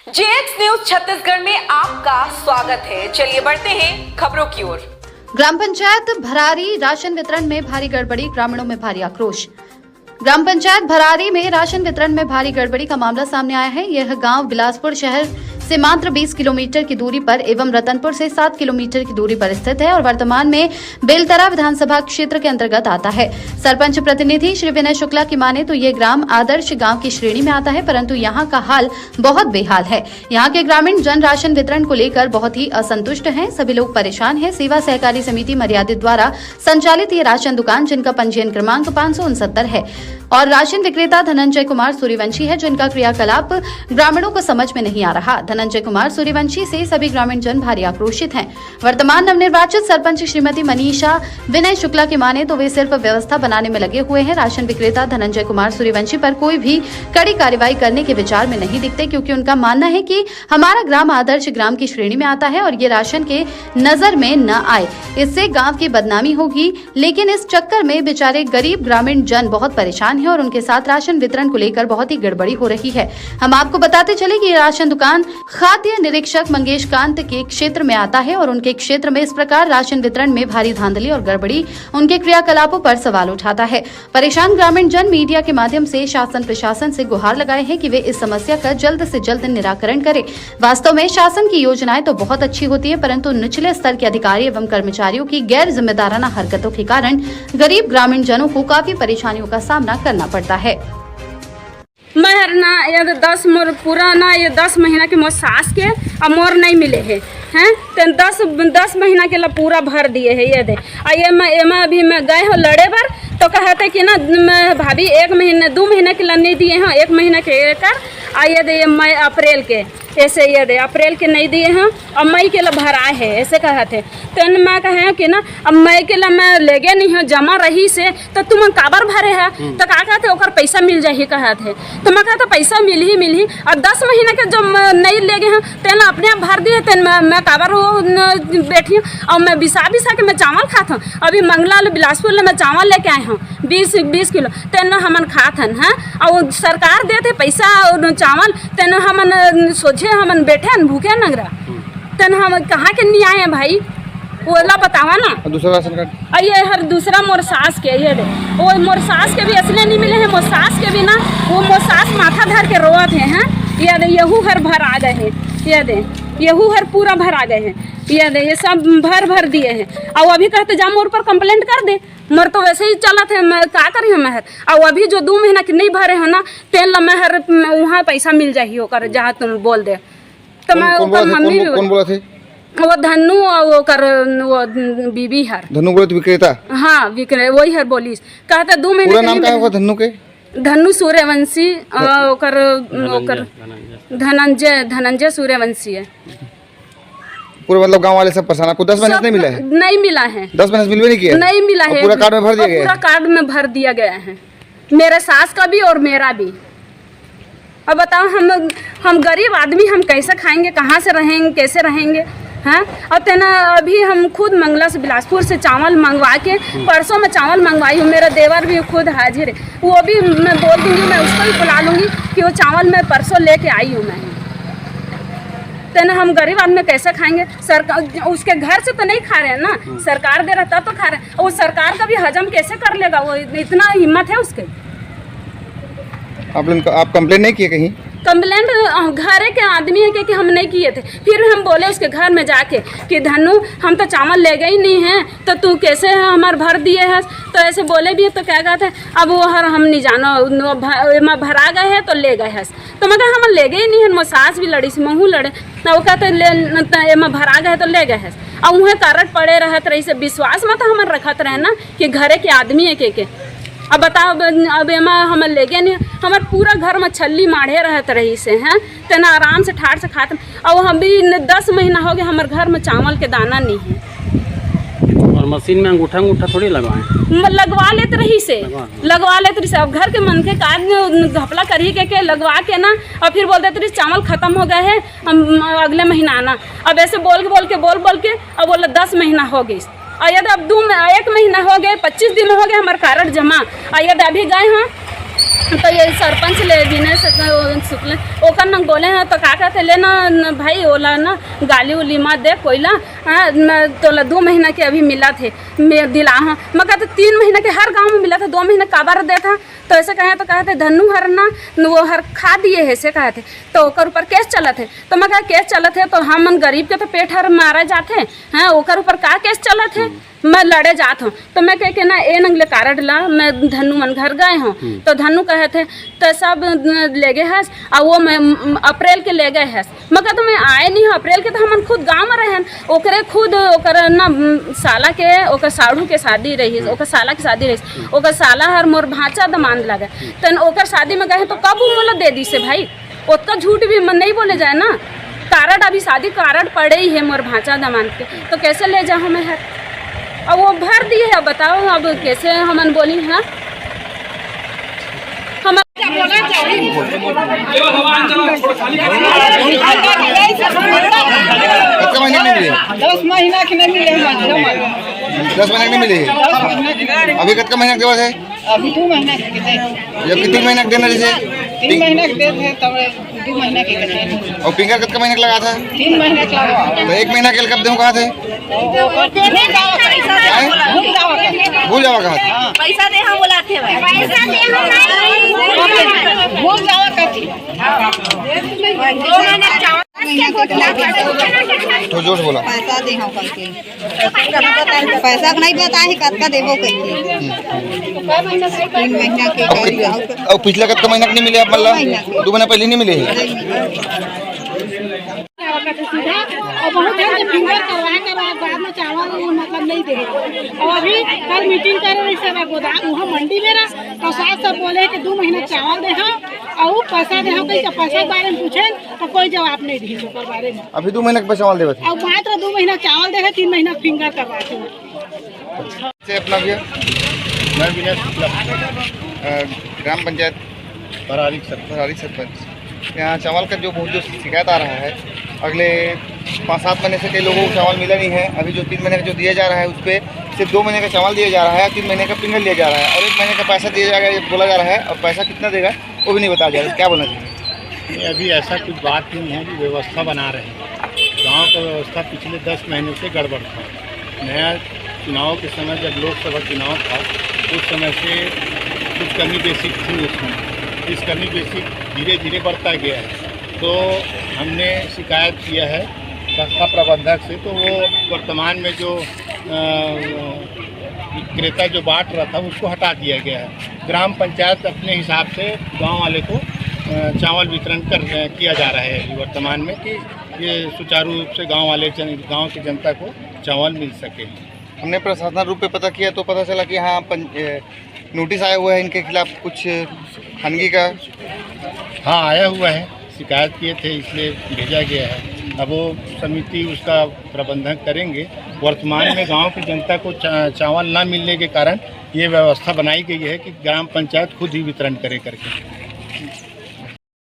JX news Chhattisgarh में आपका स्वागत है। चलिए बढ़ते हैं खबरों की ओर। ग्राम पंचायत भरारी राशन वितरण में भारी गड़बड़ी, ग्रामीणों में भारी आक्रोश। ग्राम पंचायत भरारी में राशन वितरण में भारी गड़बड़ी का मामला सामने आया है। यह गांव बिलासपुर शहर से मात्र 20 किलोमीटर की दूरी पर एवं रतनपुर से 7 किलोमीटर की दूरी पर स्थित है और वर्तमान में बेलतरा विधानसभा क्षेत्र के अंतर्गत आता है। सरपंच प्रतिनिधि श्री विनय शुक्ला की माने तो ये ग्राम आदर्श गांव की श्रेणी में आता है, परंतु यहाँ का हाल बहुत बेहाल है। यहाँ के ग्रामीण जन राशन वितरण को लेकर बहुत ही असंतुष्ट हैं। सभी लोग परेशान हैं। सेवा सहकारी समिति मर्यादित द्वारा संचालित ये राशन दुकान, जिनका पंजीयन क्रमांक 569 है और राशन विक्रेता धनंजय कुमार सूर्यवंशी है, जिनका क्रियाकलाप ग्रामीणों को समझ में नहीं आ रहा। धनंजय कुमार सूर्यवंशी से सभी ग्रामीण जन भारी आक्रोशित हैं। वर्तमान नवनिर्वाचित सरपंच श्रीमती मनीषा विनय शुक्ला की माने तो वे सिर्फ व्यवस्था बनाने में लगे हुए हैं। राशन विक्रेता धनंजय कुमार सूर्यवंशी पर कोई भी कड़ी कार्रवाई करने के विचार में नहीं दिखते, क्योंकि उनका मानना है कि हमारा ग्राम आदर्श ग्राम की श्रेणी में आता है और ये राशन के नजर में न आए, इससे गाँव की बदनामी होगी। लेकिन इस चक्कर में बेचारे गरीब ग्रामीण जन बहुत परेशान है और उनके साथ राशन वितरण को लेकर बहुत ही गड़बड़ी हो रही है। हम आपको बताते चले कि ये राशन दुकान खाद्य निरीक्षक मंगेश कांत के क्षेत्र में आता है और उनके क्षेत्र में इस प्रकार राशन वितरण में भारी धांधली और गड़बड़ी उनके क्रियाकलापों पर सवाल उठाता है। परेशान ग्रामीण जन मीडिया के माध्यम से शासन प्रशासन से गुहार लगाए हैं कि वे इस समस्या का जल्द से जल्द निराकरण करें। वास्तव में शासन की योजनाएं तो बहुत अच्छी होती है, परंतु निचले स्तर के अधिकारी एवं कर्मचारियों की गैर जिम्मेदाराना हरकतों के कारण गरीब ग्रामीण जनों को काफी परेशानियों का सामना करना पड़ता है। मैं ना ये 10 मोर पूरा ना ये 10 महीना के मोर सास के अब मोर नहीं मिले हैं तो 10 महीना के ला पूरा भर दिए है। ये दे ये मैं अभी मैं गए हो लड़े बार तो कहते कि ना भाभी 1 महीने 2 महीने के ला नहीं दिए हैं, 1 महीने के कर आइए दे मई अप्रैल के ऐसे ये दे अप्रैल के नहीं दिए हैं और मई के ला भराए है ऐसे कहते। तो मैं कहे कि ना अब मई के ला मैं ले गए नहीं हूँ जमा रही से तो तुम काबर भरे है तो का कहते ओकर पैसा मिल जाही कहते। तो मैं कहता पैसा मिल ही और 10 महीने के जो नहीं ले गए हैं तेना अपने आप भर दिए। तेन मैं काबर बैठी हूँ और मैं बिसा के मैं चावल खाता हूँ। अभी मंगला बिलासपुर मैं चावल लेके आए हूँ 20 किलो तेना हमन खात हन है और सरकार देते पैसा और चावल तेना हमन सोचे हमन बैठे हन भूखे नगरा तेना हम कहाँ के नहीं आए हैं भाई ओला बतावा ना। दूसरा राशन कार्ड ये हर दूसरा मोर सास के ये दे वो मोर सास के भी असली नहीं मिले हैं। मोर सास के भी ना वो मोर सास माथा धर के रोवत हैं ये दे यहू हर भर आ गए हैं। ये दे यहू हर पूरा भर आ गए हैं। ये दे ये सब भर दिए हैं और अभी कहते जा मोर पर कंप्लेंट कर दे। मोर तो वैसे ही चला थे मैं का करी मैं और अभी जो 2 महीना के नहीं भरे हो ना तेल मैं वहाँ पैसा मिल जाही होकर जहाँ तुम बोल दे। तो मैं मम्मी भी कौन बोला थे वो धन्नू और वो कर वो बीबी हर धन्नू बोले विक्रेता। हाँ विक्रे वही हर बोलिस कहता 2 महीने पूरा नाम क्या होगा धन्नू के? धन्नू सूर्यवंशी ओकर धनंजय सूर्यवंशी है। पूरे मतलब गांव वाले सब परेशान, आपको 10 महीने नहीं मिला है? नहीं मिला है, 10 महीने मिलवे नहीं किया? नहीं मिला है। पूरा कार्ड में भर दिया गया? पूरा कार्ड में भर दिया गया है, मेरे सास का भी और मेरा भी। अब बताओ हम गरीब आदमी हम कैसे खाएंगे, कहाँ से रहेंगे, कैसे रहेंगे हैं? और तेना अभी हम खुद मंगला से बिलासपुर से चावल मंगवा के परसों में चावल मंगवाई हूँ। मेरा देवर भी खुद हाजिर है, वो भी मैं बोल दूंगी, मैं उसको भी बुला लूँगी कि वो चावल मैं परसों लेके आई हूँ। मैं तेना हम गरीब आदमी कैसे खाएंगे? सरकार उसके घर से तो नहीं खा रहे हैं ना, सरकार दे रहा तब तो खा रहे हैं। वो सरकार का भी हजम कैसे कर लेगा? वो इतना हिम्मत है उसके? आप कंप्लेंट नहीं किए कहीं? कंप्लेंट घर के आदमी है कि हम नहीं किए थे। फिर हम बोले उसके घर में जाके कि धनु हम तो चावल ले गए नहीं हैं तो तू कैसे हमार भर दिए है? तो ऐसे बोले भी है तो क्या कहते अब वो हर हम नहीं जानो भरा गए हैं तो ले गए है। तो मगर हम ले गए नहीं है, मोर सास भी लड़ी से महू लड़े ना वो कहते ले भरा गए तो ले गए है और वह कारट पड़े रहत रही से विश्वास में तो हमारे रखत रहे ना कि घरे के आदमी है के। अब बताओ अब एमा हम ले गए नहीं, हमारे पूरा घर में छल्ली माढ़े रहत रही से हैं तेना आराम से ठाट से खाते। और हम भी 10 महीना हो गए हमारे घर में चावल के दाना नहीं है। और मशीन में अंगूठा थोड़ी लगवाएं? लगवा लेते रही से अब घर के मन के कार्ड घपला करी के लगवा के ना और फिर बोल देते रही चावल खत्म हो गए हैं, हम अगले महीना आना। अब ऐसे बोल के अब बोला 10 महीना हो गई। अब 1 महीना हो गए, 25 दिन हो गए हमारे कार्ड जमा। अभी गए हैं तो ये सरपंच ले विनय शुक्ल ओकर नंग बोले हैं तो का कहते ले ना भाई ओला ना गाली उली मत दे कोयला तो 2 महीना के अभी मिला थे मैं दिला हाँ मैं कहते 3 महीना के हर गांव में मिला था 2 महीना काबर दे था तो ऐसे कहे तो कहते धनु हर ना वो हर खा दिए है ऐसे कहे थे तो ओकर ऊपर केस चलत है तो मैं कहा केस चलत है तो हम गरीब के तो पेट हर मारा जाते हैं ओकर ऊपर का केस चलत है मैं लड़े जात हूँ तो मैं कह के ना ए नंगले कारड ला मैं धनु मन घर गए हूँ तो धनु कहे थे तो सब ले गए हस और वो मैं अप्रैल के ले गए हस मैं कहता मैं आए नहीं हूँ अप्रैल के तो हम खुद गाँव में रहे ओकरे खुद ओकर ना साला के ओकर साढ़ू के शादी रही ओकर साला की शादी रही ओकर साला हर मोर भांचा दमांद लगे तो ओकर शादी में गए तो कब वो मोला दे दी से भाई उतना झूठ भी मन नहीं बोले जाए ना कारड अभी शादी कारड पड़े ही है मोर भांचा दमांद के तो कैसे ले जाऊँ मैं हर अब वो भर दिए है बताओ अब कैसे हमन बोली है हम कितना महीने नहीं मिले 10 महीना के नहीं मिले 10 महीने नहीं मिले अभी कितना महीना के बाद है अभी 2 महीना के दे जब कितने महीने के देना जैसे 3 महीना के दे थे तब 2 महीना के दे और फिंगर कितना महीने का लगा था 3 महीना के लगा तो 1 महीना के कब दूँ कहाँ थे भूल जावा कहाँ थे पैसा दे हम बोलाते भाई पैसा दे हम भूल जावा कथी तो जोर से बोला पैसा दे हम करके पैसा नहीं बता है कतका देबो करके 3 महीना के और पिछला कितना महीना के नहीं मिले आप मतलब 2 महीना पहले नहीं मिले और बहुत जल्द फिंगर करवा बाद में चावल मतलब नहीं दे और अभी कल मीटिंग कर रही सब गोदाम वहाँ मंडी में रहा तो साथ सब बोले कि 2 महीना चावल दे और पैसा दे कहीं तो पैसा के बारे में पूछे तो कोई जवाब नहीं दी ओकर बारे में अभी 2 महीना के पैसा दे और मात्र 2 महीना चावल दे 3 महीना फिंगर करवा से अपना भैया मैं विनय शुक्ला ग्राम पंचायत बरारी सरपंच यहाँ चावल का जो बहुत जो शिकायत आ रहा है अगले 5-7 महीने से कई लोगों को चावल मिला नहीं है अभी जो 3 महीने का जो दिया जा रहा है उस पर सिर्फ 2 महीने का चावल दिया जा रहा है 3 महीने का पिंगल दिया जा रहा है और 1 महीने का पैसा दिया जाएगा ये बोला जा रहा है और पैसा कितना देगा वो भी नहीं बताया जा रहा है क्या बोलना चाहिए अभी ऐसा कुछ बात नहीं है कि व्यवस्था बना रहे हैं गाँव का व्यवस्था पिछले 10 महीने से गड़बड़ था नया चुनाव के समय जब लोकसभा चुनाव था उस समय से कुछ कमी बेसिक थी उसमें इस कमी बेसिक धीरे धीरे बढ़ता गया है तो हमने शिकायत किया है संस्था प्रबंधक से तो वो वर्तमान में जो विक्रेता जो बांट रहा था उसको हटा दिया गया है ग्राम पंचायत अपने हिसाब से गांव वाले को चावल वितरण किया जा रहा है वर्तमान में कि ये सुचारू रूप से गांव की जनता को चावल मिल सके। हमने प्रशासन रूप पे पता किया तो पता चला कि हाँ नोटिस आया हुआ है इनके खिलाफ कुछ खानगी का हाँ आया हुआ है शिकायत किए थे इसलिए भेजा गया है अब वो समिति उसका प्रबंधन करेंगे। वर्तमान में गांव की जनता को चावल ना मिलने के कारण ये व्यवस्था बनाई गई है कि ग्राम पंचायत खुद ही वितरण करे करके।